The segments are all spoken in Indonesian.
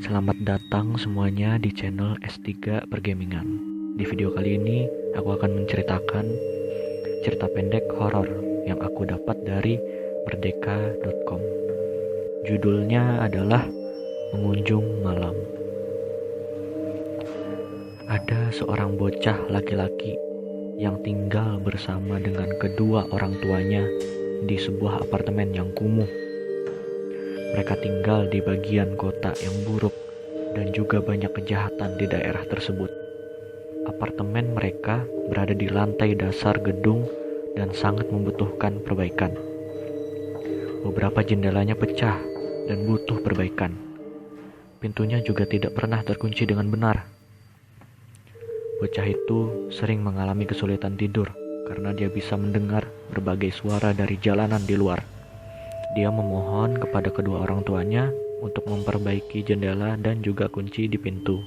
Selamat datang semuanya di channel S3 Pergamingan. Di video kali ini aku akan menceritakan cerita pendek horor yang aku dapat dari merdeka.com. Judulnya adalah Pengunjung Malam. Ada seorang bocah laki-laki yang tinggal bersama dengan kedua orang tuanya di sebuah apartemen yang kumuh. Mereka tinggal di bagian kota yang buruk dan juga banyak kejahatan di daerah tersebut. Apartemen mereka berada di lantai dasar gedung dan sangat membutuhkan perbaikan. Beberapa jendelanya pecah dan butuh perbaikan. Pintunya juga tidak pernah terkunci dengan benar. Bocah itu sering mengalami kesulitan tidur karena dia bisa mendengar berbagai suara dari jalanan di luar. Dia memohon kepada kedua orang tuanya untuk memperbaiki jendela dan juga kunci di pintu.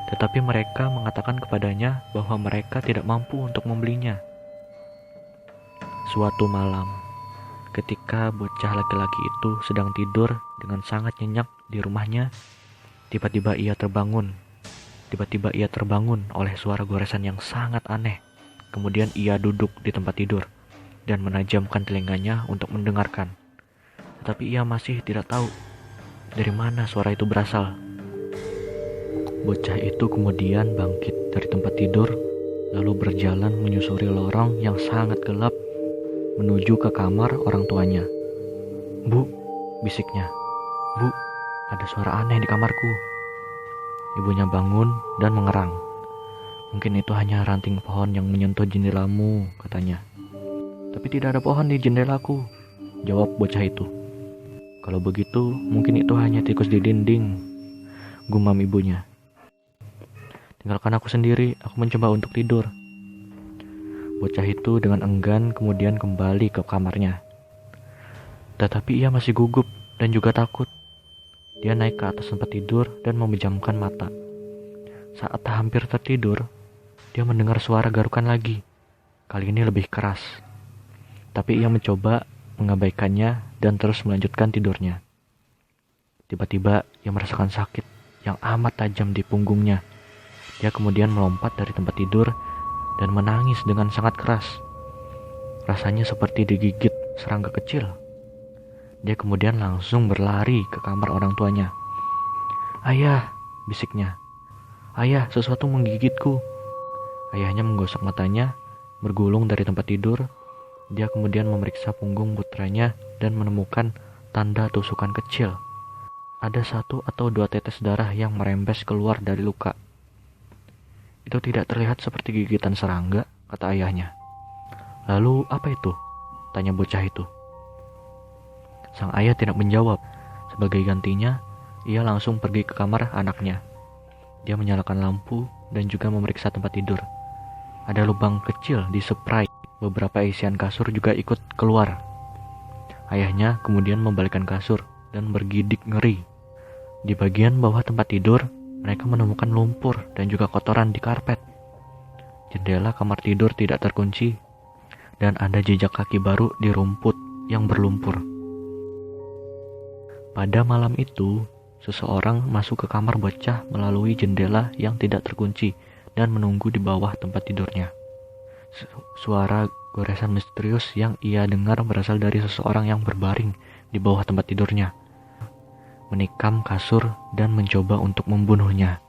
Tetapi mereka mengatakan kepadanya bahwa mereka tidak mampu untuk membelinya. Suatu malam, ketika bocah laki-laki itu sedang tidur dengan sangat nyenyak di rumahnya, tiba-tiba ia terbangun. Tiba-tiba ia terbangun oleh suara goresan yang sangat aneh. Kemudian ia duduk di tempat tidur dan menajamkan telinganya untuk mendengarkan. Tetapi ia masih tidak tahu dari mana suara itu berasal. Bocah itu kemudian bangkit dari tempat tidur, lalu berjalan menyusuri lorong yang sangat gelap menuju ke kamar orang tuanya. "Bu," bisiknya. "Bu, ada suara aneh di kamarku." Ibunya bangun dan mengerang. "Mungkin itu hanya ranting pohon yang menyentuh jendelamu," katanya. "Tapi tidak ada pohon di jendelaku," jawab bocah itu. "Kalau begitu, mungkin itu hanya tikus di dinding," gumam ibunya. "Tinggalkan aku sendiri, aku mencoba untuk tidur." Bocah itu dengan enggan kemudian kembali ke kamarnya. Tetapi ia masih gugup dan juga takut. Dia naik ke atas tempat tidur dan memejamkan mata. Saat hampir tertidur, dia mendengar suara garukan lagi. Kali ini lebih keras. Tapi ia mencoba mengabaikannya dan terus melanjutkan tidurnya. Tiba-tiba ia merasakan sakit yang amat tajam di punggungnya. Dia kemudian melompat dari tempat tidur dan menangis dengan sangat keras. Rasanya seperti digigit serangga kecil. Dia kemudian langsung berlari ke kamar orang tuanya. "Ayah," bisiknya. "Ayah, sesuatu menggigitku." Ayahnya menggosok matanya, bergulung dari tempat tidur. Dia kemudian memeriksa punggung putranya dan menemukan tanda tusukan kecil. Ada 1 atau 2 tetes darah yang merembes keluar dari luka. "Itu tidak terlihat seperti gigitan serangga," kata ayahnya. "Lalu apa itu?" tanya bocah itu. Sang ayah tidak menjawab. Sebagai gantinya, ia langsung pergi ke kamar anaknya. Dia menyalakan lampu dan juga memeriksa tempat tidur. Ada lubang kecil di spray. Beberapa isian kasur juga ikut keluar. Ayahnya kemudian membalikkan kasur dan bergidik ngeri. Di bagian bawah tempat tidur, mereka menemukan lumpur dan juga kotoran di karpet. Jendela kamar tidur tidak terkunci dan ada jejak kaki baru di rumput yang berlumpur. Pada malam itu, seseorang masuk ke kamar bocah melalui jendela yang tidak terkunci dan menunggu di bawah tempat tidurnya. Suara goresan misterius yang ia dengar berasal dari seseorang yang berbaring di bawah tempat tidurnya, menikam kasur dan mencoba untuk membunuhnya.